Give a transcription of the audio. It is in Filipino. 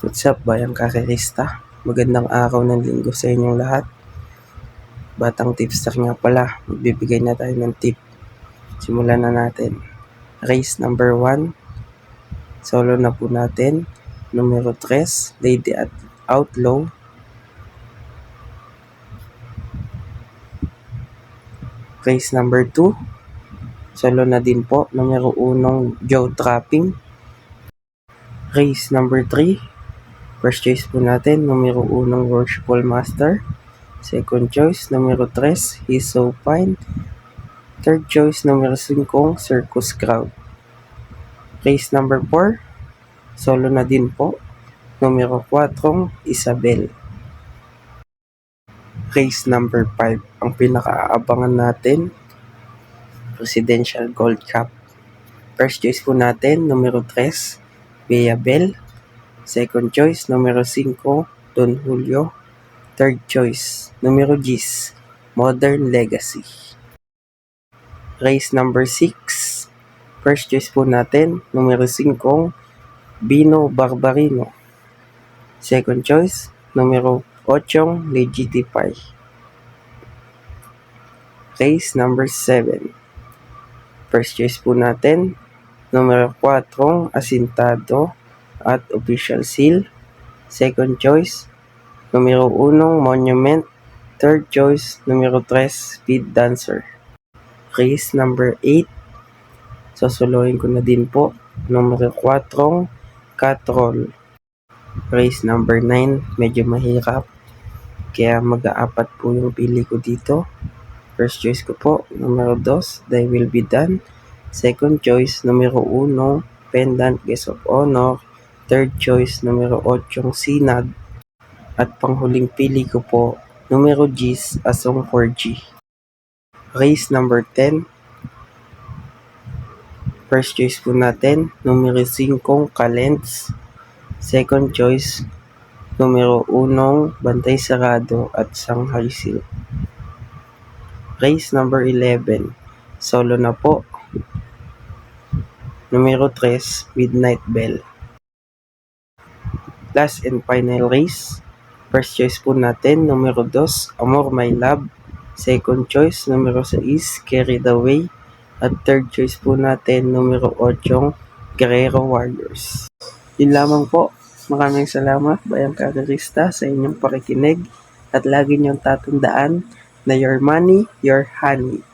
What's up, bayang kakirista? Magandang araw ng linggo sa inyong lahat. Batang tipster nga pala, magbibigay na tayo ng tip. Simulan na natin. Race number 1, solo na po natin. Numero 3, Lady at Outlaw. Race number 2, solo na din po. Numero 1, Joe Trapping. Race number 3, first choice po natin, numero 1, Worshipful Master. Second choice, numero 3, He's So Fine. Third choice, numero 5, Circus Crowd. Race number 4, solo na din po. Numero 4, Isabel. Race number 5, ang pinaka-aabangan natin, Presidential Gold Cup. First choice po natin, numero 3, Bea Bell. Second choice, numero 5, Don Julio. Third choice, numero 10, Modern Legacy. Race number 6, first choice po natin, numero 5, Bino Barbarino. Second choice, numero 8, Legitify. Race number 7, first choice po natin, numero 4, Asintado at Official Seal. Second choice, numero 1, Monument. Third choice, numero 3, Speed Dancer. Race number 8, sosolohin ko na din po, numero 4, Catrol. Race number 9, medyo mahirap, kaya mag-aapat po yung pili ko dito. First choice ko po, numero 2, They Will Be Done. Second choice, numero 1, Pendant Guest of Honor. Third choice, numero 8, Sinag. At panghuling pili ko po, numero 10, A Song for G. Race number 10, first choice po natin, numero 5, Calends. Second choice, numero 1, Bantay Sarado at Shanghai Silk. Race number 11, solo na po. Numero 3, Midnight Bell. Last and final race, first choice po natin, numero 2, Amor My Love. Second choice, numero 6, Carried Away. At third choice po natin, numero 8, Guerrero Warriors. Yun lamang po. Maraming salamat, bayang kakirista, sa inyong pakikinig. At lagi niyong tatandaan na your money, your honey.